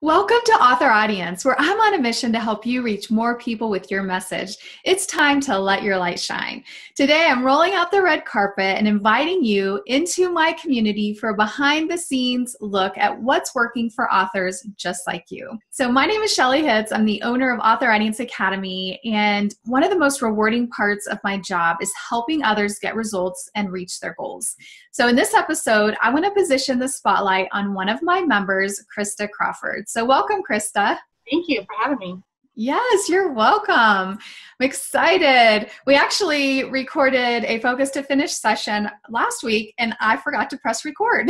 Welcome to Author Audience, where I'm on a mission to help you reach more people with your message. It's time to let your light shine. Today, I'm rolling out the red carpet and inviting you into my community for a behind-the-scenes look at what's working for authors just like you. So my name is Shelley Hitz. I'm the owner of Author Audience Academy, and one of the most rewarding parts of my job is helping others get results and reach their goals. So in this episode, I want to position the spotlight on one of my members, Crista Crawford. So welcome, Krista. Thank you for having me. Yes, you're welcome. I'm excited. We actually recorded a Focus to Finish session last week, and I forgot to press record.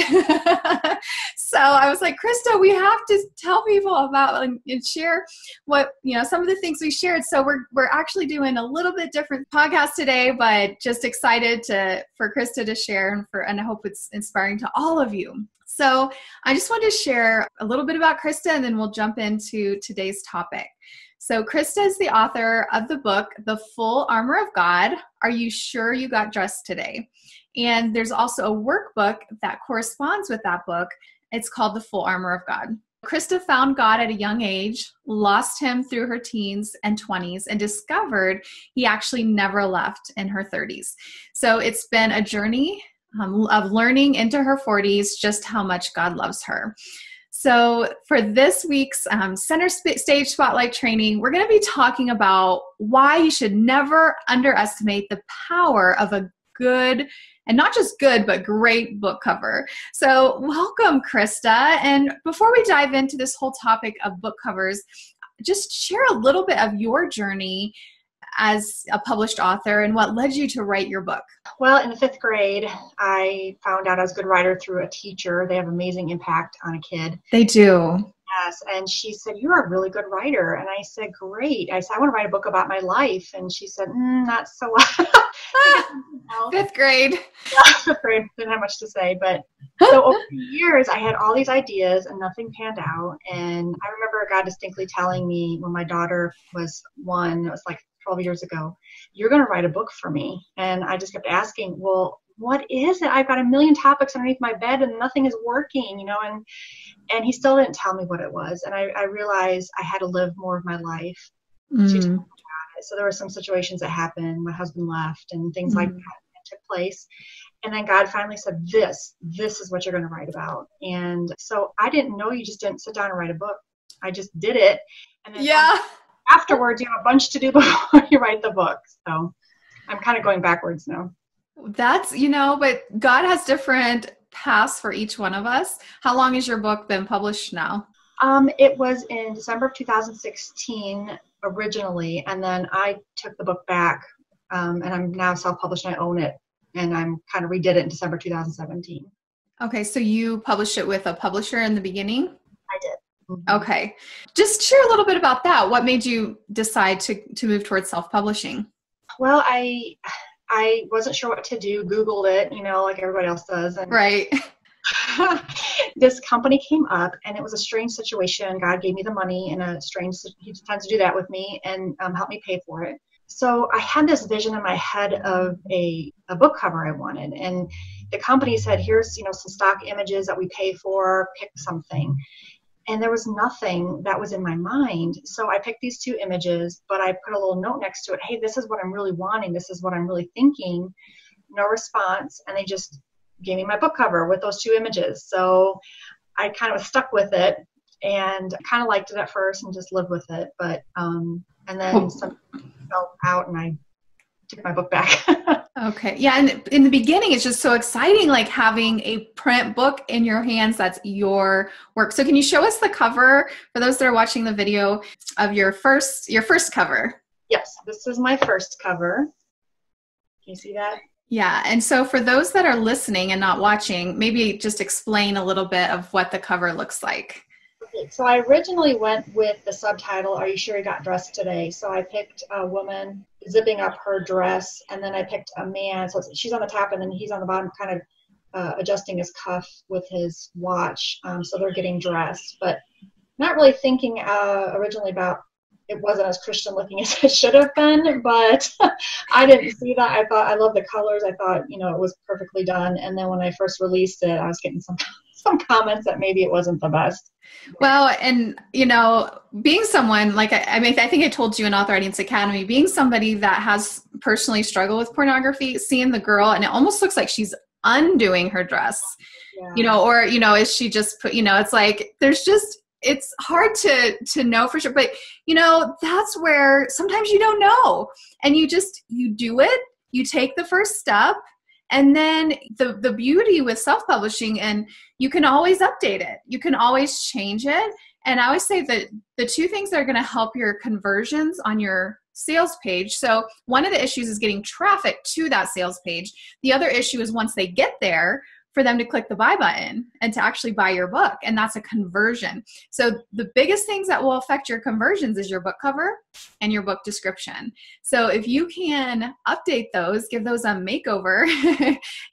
So I was like, Krista, we have to tell people about and share what, some of the things we shared. So we're actually doing a little bit different podcast today, but just excited for Krista to share and I hope it's inspiring to all of you. So I just wanted to share a little bit about Krista, and then we'll jump into today's topic. So Krista is the author of the book, The Full Armor of God. Are you sure you got dressed today? And there's also a workbook that corresponds with that book. It's called The Full Armor of God. Krista found God at a young age, lost him through her teens and 20s, and discovered he actually never left in her 30s. So it's been a journey of learning into her 40s just how much God loves her. So for this week's center stage spotlight training, we're going to be talking about why you should never underestimate the power of a good, and not just good, but great book cover. So welcome, Krista. And before we dive into this whole topic of book covers, just share a little bit of your journey as a published author and what led you to write your book. Well, in the 5th grade, I found out I was a good writer through a teacher. They have amazing impact on a kid. They do. Yes. And she said, "You're a really good writer." And I said, "Great." I said, "I want to write a book about my life." And she said, "Not so well." 5th grade. Yeah, 5th grade. Didn't have much to say. But so over the years, I had all these ideas and nothing panned out. And I remember God distinctly telling me when my daughter was 1, it was like 12 years ago, "You're going to write a book for me." And I just kept asking, well, what is it? I've got a million topics underneath my bed and nothing is working, and he still didn't tell me what it was. And I realized I had to live more of my life to talk about it. So there were some situations that happened. My husband left and things like that took place. And then God finally said, this is what you're going to write about. And so I didn't know you just didn't sit down and write a book. I just did it. And then afterwards, you have a bunch to do before you write the book. So I'm kind of going backwards now. That's, but God has different paths for each one of us. How long has your book been published now? It was in December of 2016 originally, and then I took the book back, and I'm now self-published and I own it, and I'm kind of redid it in December 2017. Okay, so you published it with a publisher in the beginning? I did. Okay. Just share a little bit about that. What made you decide to move towards self-publishing? Well, I wasn't sure what to do. Googled it, like everybody else does. And right. This company came up, and it was a strange situation. God gave me the money, and he tends to do that with me and help me pay for it. So I had this vision in my head of a book cover I wanted. And the company said, "Here's, some stock images that we pay for, pick something." And there was nothing that was in my mind. So I picked these 2 images, but I put a little note next to it. "Hey, this is what I'm really wanting. This is what I'm really thinking." No response. And they just gave me my book cover with those 2 images. So I kind of was stuck with it and kind of liked it at first and just lived with it. But, and then something fell out and I took my book back. Okay. Yeah. And in the beginning, it's just so exciting, like having a print book in your hands. That's your work. So can you show us the cover for those that are watching the video of your first cover? Yes. This is my first cover. Can you see that? Yeah. And so for those that are listening and not watching, maybe just explain a little bit of what the cover looks like. Okay. So I originally went with the subtitle, "Are you sure you got dressed today?" So I picked a woman zipping up her dress, and then I picked a man. So she's on the top, and then he's on the bottom, kind of adjusting his cuff with his watch. So they're getting dressed, but not really thinking originally about it wasn't as Christian looking as it should have been, but I didn't see that. I thought, I love the colors. I thought, it was perfectly done. And then when I first released it, I was getting some some comments that maybe it wasn't the best. Well, and being someone like, I mean, I think I told you in Author Audience Academy, being somebody that has personally struggled with pornography, seeing the girl, and it almost looks like she's undoing her dress, or, is she just put, it's like, it's hard to know for sure, but that's where sometimes you don't know, and you do it, you take the first step. And then the beauty with self-publishing, and you can always update it. You can always change it. And I always say that the two things that are going to help your conversions on your sales page. So one of the issues is getting traffic to that sales page. The other issue is once they get there, for them to click the buy button and to actually buy your book. And that's a conversion. So the biggest things that will affect your conversions is your book cover and your book description. So if you can update those, give those a makeover,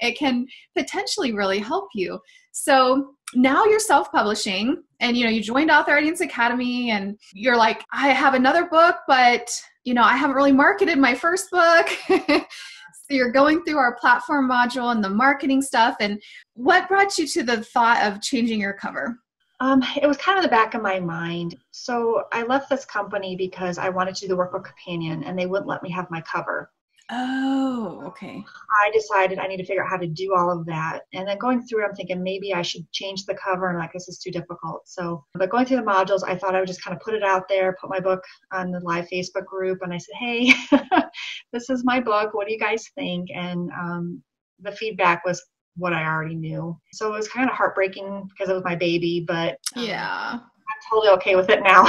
it can potentially really help you. So now you're self-publishing, and you joined Author Audience Academy, and you're like, I have another book, but I haven't really marketed my first book. So you're going through our platform module and the marketing stuff. And what brought you to the thought of changing your cover? It was kind of the back of my mind. So I left this company because I wanted to do the Workbook Companion, and they wouldn't let me have my cover. Oh, okay. I decided I need to figure out how to do all of that. And then going through it, I'm thinking maybe I should change the cover, and like, this is too difficult. But going through the modules, I thought I would just kind of put it out there, put my book on the live Facebook group, and I said, hey, this is my book. What do you guys think? And the feedback was what I already knew. So it was kind of heartbreaking because it was my baby, but yeah, I'm totally okay with it now.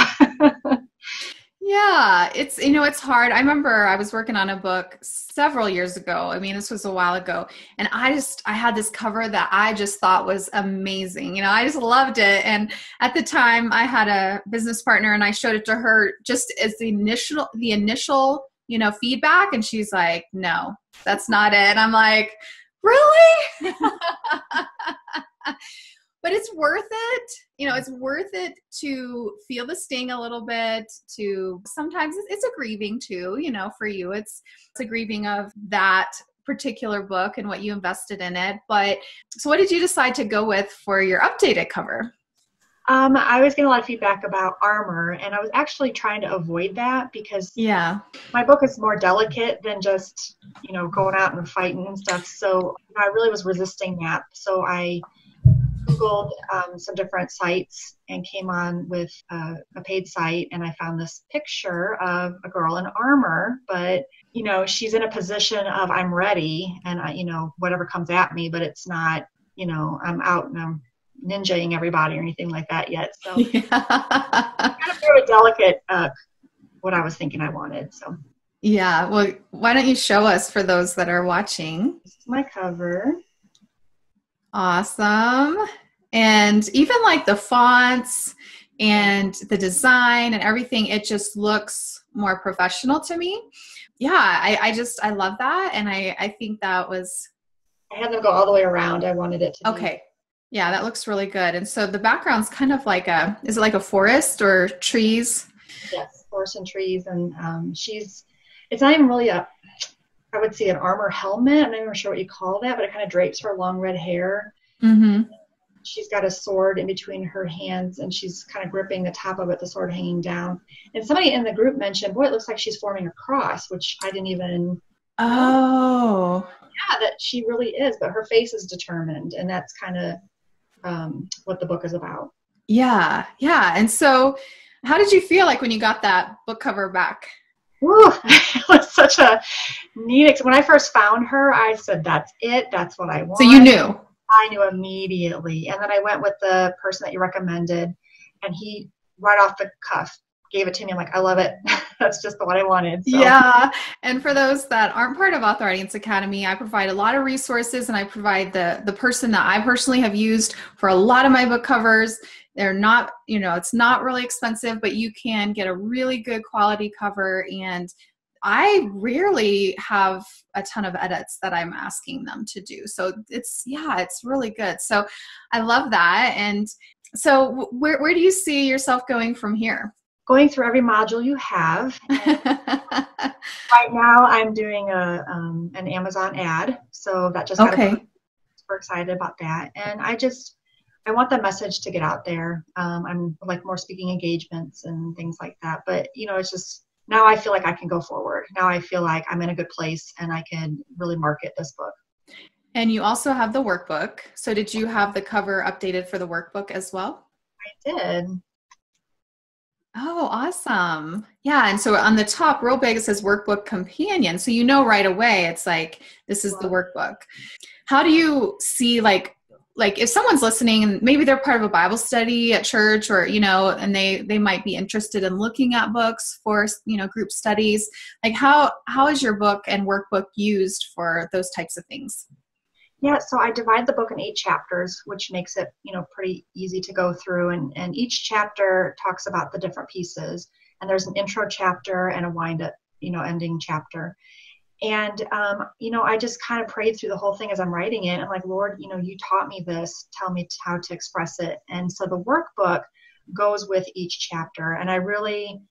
Yeah, it's hard. I remember I was working on a book several years ago. I mean, this was a while ago. And I had this cover that I just thought was amazing. I just loved it. And at the time I had a business partner, and I showed it to her just as the initial, feedback. And she's like, no, that's not it. And I'm like, really? But it's worth it. It's worth it to feel the sting a little bit, to sometimes it's a grieving too, for you, it's a grieving of that particular book and what you invested in it. But so what did you decide to go with for your updated cover? I was getting a lot of feedback about armor, and I was actually trying to avoid that because my book is more delicate than just, going out and fighting and stuff. So I really was resisting that. So I Googled some different sites and came on with a paid site, and I found this picture of a girl in armor, but she's in a position of I'm ready, and whatever comes at me, but it's not I'm out and I'm ninjaing everybody or anything like that yet. So kind of very delicate what I was thinking I wanted. So yeah, well, why don't you show us for those that are watching? This is my cover. Awesome. And even like the fonts and the design and everything, it just looks more professional to me. Yeah, I love that. And I think that was... I had them go all the way around. I wanted it to be. Yeah, that looks really good. And so the background's kind of like is it like a forest or trees? Yes, forest and trees. And it's not even really I would say an armor helmet. I'm not even sure what you call that, but it kind of drapes her long red hair. Mm-hmm. She's got a sword in between her hands, and she's kind of gripping the top of it, the sword hanging down. And somebody in the group mentioned, boy, it looks like she's forming a cross, which I didn't even know. Yeah, that she really is, but her face is determined, and that's kind of what the book is about. Yeah. And so how did you feel like when you got that book cover back? Woo, it was such a neat when I first found her, I said, that's it. That's what I want. So you knew? I knew immediately. And then I went with the person that you recommended, and he, right off the cuff, gave it to me. I'm like, I love it. That's just what I wanted. So. Yeah. And for those that aren't part of Author Audience Academy, I provide a lot of resources, and I provide the person that I personally have used for a lot of my book covers. They're not, it's not really expensive, but you can get a really good quality cover. And I rarely have a ton of edits that I'm asking them to do. So it's really good. So I love that. And so where do you see yourself going from here? Going through every module you have. Right now I'm doing an Amazon ad. So that just got super excited about that. And I want the message to get out there. I'm like more speaking engagements and things like that. But, it's just, now I feel like I can go forward. Now I feel like I'm in a good place and I can really market this book. And you also have the workbook. So did you have the cover updated for the workbook as well? I did. Oh, awesome. Yeah. And so on the top, real big, it says Workbook Companion. So right away, it's like, this is the workbook. How do you see like if someone's listening and maybe they're part of a Bible study at church or, and they might be interested in looking at books for, group studies, like how is your book and workbook used for those types of things? Yeah, so I divide the book in 8 chapters, which makes it, pretty easy to go through. And each chapter talks about the different pieces. And there's an intro chapter and a wind-up, ending chapter. And, I just kind of prayed through the whole thing as I'm writing it. I'm like, Lord, you taught me this. Tell me how to express it. And so the workbook goes with each chapter. And I really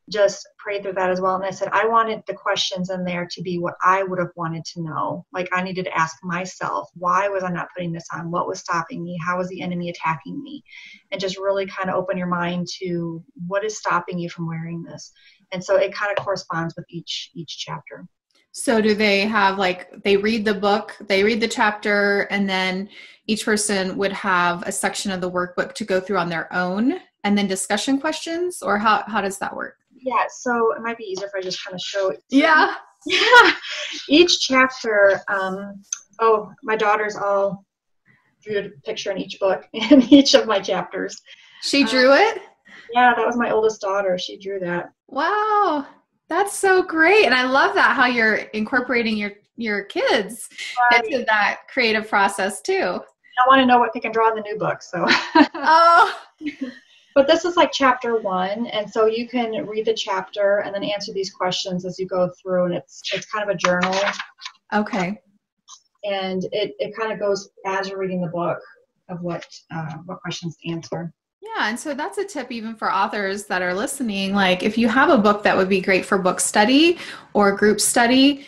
just prayed through that as well. And I said, I wanted the questions in there to be what I would have wanted to know. Like I needed to ask myself, why was I not putting this on? What was stopping me? How was the enemy attacking me? And just really kind of open your mind to what is stopping you from wearing this. And so it kind of corresponds with each chapter. So do they have they read the book, they read the chapter, and then each person would have a section of the workbook to go through on their own and then discussion questions, or how does that work? Yeah, so it might be easier if I just kind of show it. Yeah. Each chapter, my daughters all drew a picture in each book in each of my chapters. She drew it? Yeah, that was my oldest daughter. She drew that. Wow. That's so great. And I love that how you're incorporating your kids into that creative process too. I want to know what they can draw in the new book. So. Oh. But this is like chapter 1, and so you can read the chapter and then answer these questions as you go through, and it's kind of a journal. Okay. And it kind of goes as you're reading the book of what questions to answer. Yeah, and so that's a tip even for authors that are listening. Like if you have a book that would be great for book study or group study,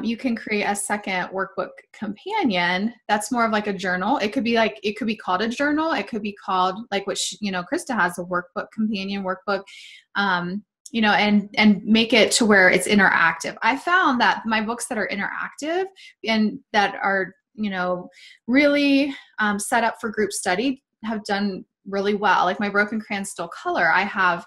you can create a second workbook companion that's more of like a journal. It could be called a journal. It could be called like what Krista has, a workbook companion workbook, and make it to where it's interactive. I found that my books that are interactive and that are really set up for group study have done really well. Like my Broken Crayon Still Color, I have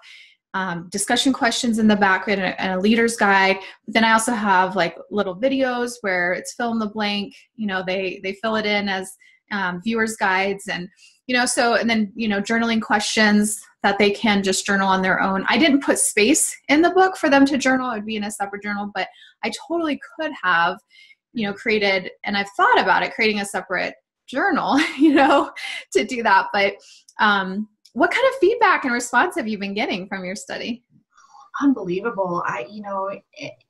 discussion questions in the back and a leader's guide. But then I also have like little videos where it's fill in the blank. They fill it in as viewers guides and then journaling questions that they can just journal on their own. I didn't put space in the book for them to journal. It would be in a separate journal, but I totally could have created, and I've thought about it, creating a separate journal to do that. But what kind of feedback and response have you been getting from your study? Unbelievable.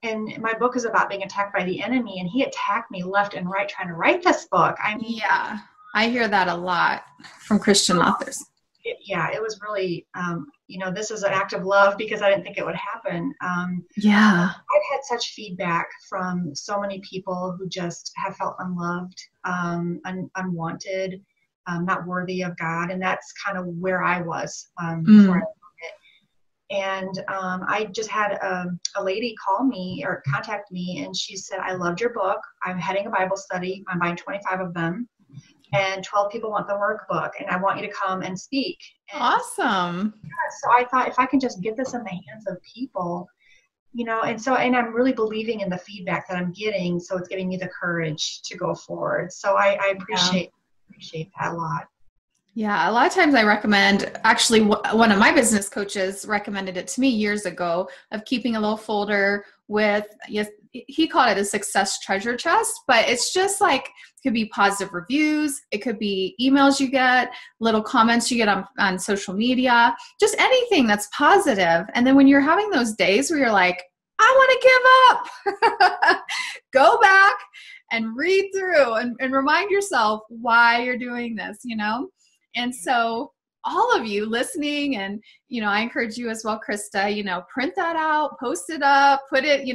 And my book is about being attacked by the enemy, and he attacked me left and right trying to write this book. Yeah, I hear that a lot from Christian authors. It was really, this is an act of love because I didn't think it would happen. Yeah. I've had such feedback from so many people who just have felt unloved, unwanted, not worthy of God. And that's kind of where I was before I wrote it. And I just had a lady call me or contact me, and she said, I loved your book. I'm heading a Bible study. I'm buying 25 of them. And 12 people want the workbook, and I want you to come and speak. And awesome. So I thought if I can just get this in the hands of people, and I'm really believing in the feedback that I'm getting, so it's giving me the courage to go forward. So I appreciate that a lot. Yeah, a lot of times I recommend, actually one of my business coaches recommended it to me years ago, of keeping a little folder with, he called it a success treasure chest, but it's just like, it could be positive reviews. It could be emails you get, little comments you get on social media, just anything that's positive. And then when you're having those days where you're like, I want to give up, go back and read through and remind yourself why you're doing this, And so all of you listening, and, I encourage you as well, Krista, print that out, post it up, put it,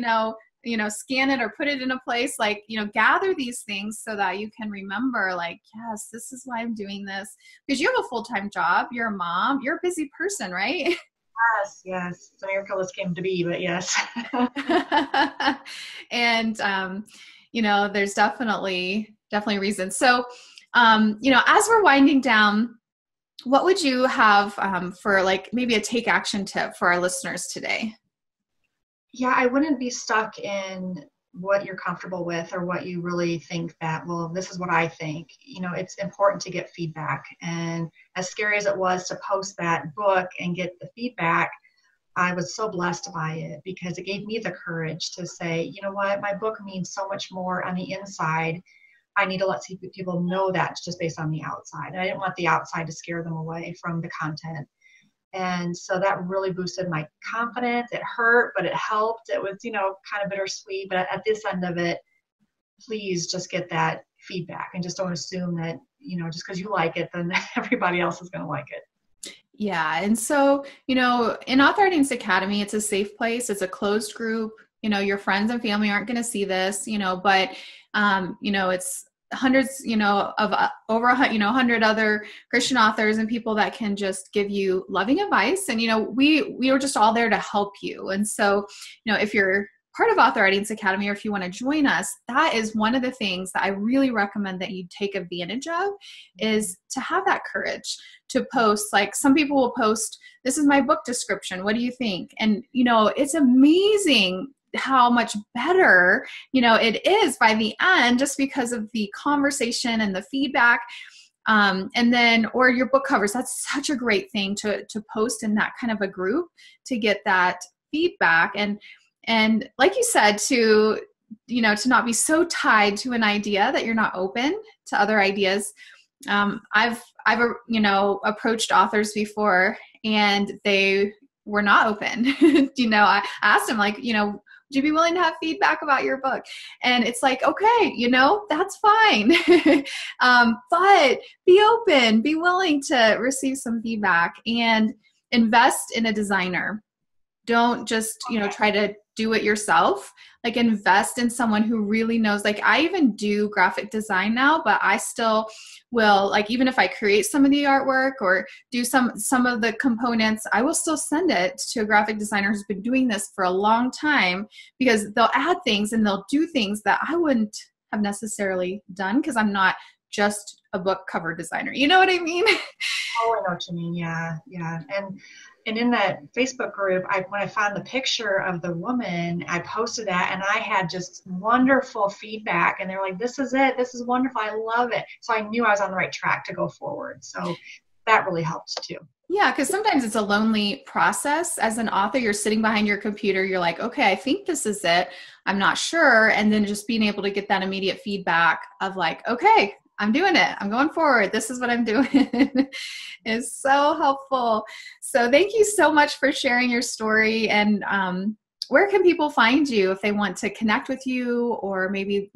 scan it or put it in a place, like, gather these things so that you can remember, like, yes, this is why I'm doing this. Because you have a full-time job, you're a mom, you're a busy person, right? Yes. It's a miracle this came to be, but yes. And, there's definitely reasons. So, as we're winding down, what would you have for like maybe a take action tip for our listeners today? Yeah, I wouldn't be stuck in what you're comfortable with or what you really think that, well, this is what I think. It's important to get feedback. And as scary as it was to post that book and get the feedback, I was so blessed by it because it gave me the courage to say, you know what, my book means so much more on the inside. I need to let people know that just based on the outside. And I didn't want the outside to scare them away from the content. And so that really boosted my confidence. It hurt, but it helped. It was, kind of bittersweet. But at this end of it, please just get that feedback and just don't assume that, just because you like it, then everybody else is going to like it. Yeah. And so, in Author Writing's Academy, it's a safe place. It's a closed group. Your friends and family aren't going to see this, but, it's hundreds, of over 100 other Christian authors and people that can just give you loving advice. And, we are just all there to help you. And so, if you're part of Author Writing's Academy, or if you want to join us, that is one of the things that I really recommend that you take advantage of, is to have that courage to post. Like, some people will post, this is my book description, what do you think? And, it's amazing how much better, it is by the end, just because of the conversation and the feedback. And then, or your book covers, that's such a great thing to post in that kind of a group to get that feedback. And like you said, to not be so tied to an idea that you're not open to other ideas. I've approached authors before and they were not open. I asked them, like, would you be willing to have feedback about your book? And it's like, okay, that's fine. But be open, be willing to receive some feedback, and invest in a designer. Don't just, try to do it yourself. Like, invest in someone who really knows. Like, I even do graphic design now, but I still will, like, even if I create some of the artwork or do some of the components, I will still send it to a graphic designer who's been doing this for a long time, because they'll add things and they'll do things that I wouldn't have necessarily done, because I'm not just a book cover designer. You know what I mean? Oh, I know what you mean. Yeah. And in that Facebook group, when I found the picture of the woman, I posted that, and I had just wonderful feedback. And they're like, this is it. This is wonderful. I love it. So I knew I was on the right track to go forward. So that really helped too. Yeah, because sometimes it's a lonely process. As an author, you're sitting behind your computer. You're like, okay, I think this is it. I'm not sure. And then just being able to get that immediate feedback of like, okay, I'm doing it. I'm going forward. This is what I'm doing is so helpful. So thank you so much for sharing your story. And where can people find you if they want to connect with you, or maybe,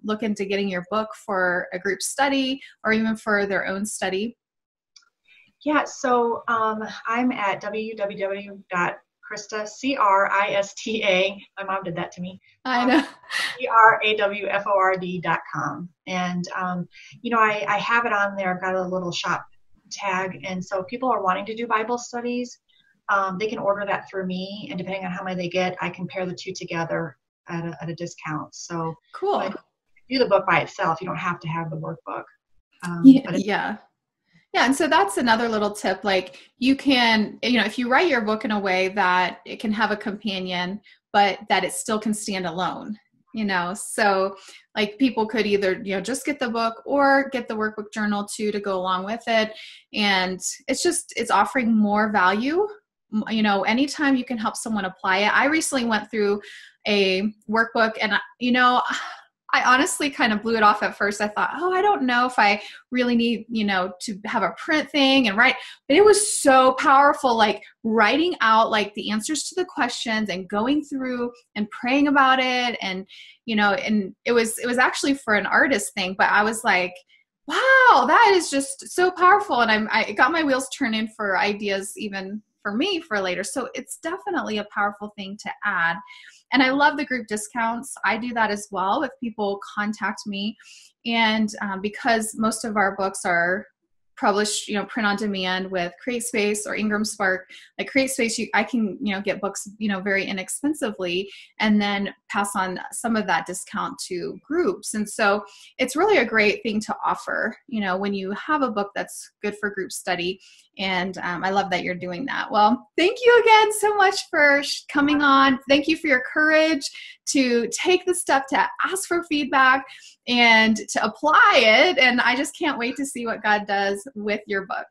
look into getting your book for a group study or even for their own study? Yeah. So I'm at www.Krista, Crista, my mom did that to me. I know. CRAWFORD.com. And, I have it on there. I've got a little shop tag. And so if people are wanting to do Bible studies, they can order that through me. And depending on how many they get, I can pair the two together at a discount. So cool. But do the book by itself. You don't have to have the workbook. Yeah. And so that's another little tip. Like, you can, if you write your book in a way that it can have a companion, but that it still can stand alone, so like people could either, just get the book or get the workbook journal too to go along with it. And it's offering more value. Anytime you can help someone apply it. I recently went through a workbook, and I honestly kind of blew it off at first. I thought, I don't know if I really need, to have a print thing and write. But it was so powerful, like writing out like the answers to the questions and going through and praying about it. And, and it was actually for an artist thing, but I was like, wow, that is just so powerful. And I got my wheels turning for ideas even for me for later. So it's definitely a powerful thing to add. And I love the group discounts. I do that as well if people contact me. And because most of our books are published, print on demand with CreateSpace or Ingram Spark. Like CreateSpace, I can, get books, very inexpensively and then pass on some of that discount to groups. And so it's really a great thing to offer, when you have a book that's good for group study. And I love that you're doing that. Well, thank you again so much for coming on. Thank you for your courage to take the step to ask for feedback and to apply it. And I just can't wait to see what God does with your book.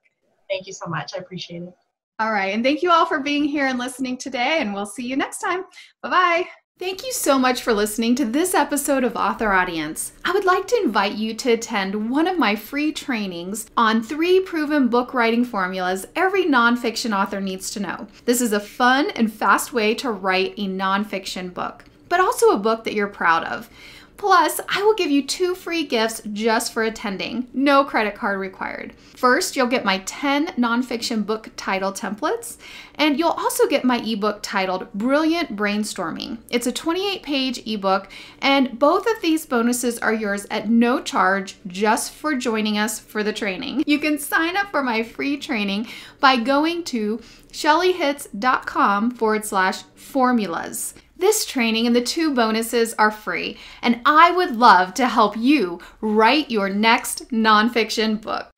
Thank you so much. I appreciate it. All right. And thank you all for being here and listening today. And we'll see you next time. Bye-bye. Thank you so much for listening to this episode of Author Audience. I would like to invite you to attend one of my free trainings on 3 proven book writing formulas every nonfiction author needs to know. This is a fun and fast way to write a nonfiction book, but also a book that you're proud of. Plus, I will give you 2 free gifts just for attending. No credit card required. First, you'll get my 10 nonfiction book title templates, and you'll also get my ebook titled Brilliant Brainstorming. It's a 28-page ebook, and both of these bonuses are yours at no charge just for joining us for the training. You can sign up for my free training by going to shelleyhitz.com/formulas. This training and the 2 bonuses are free, and I would love to help you write your next nonfiction book.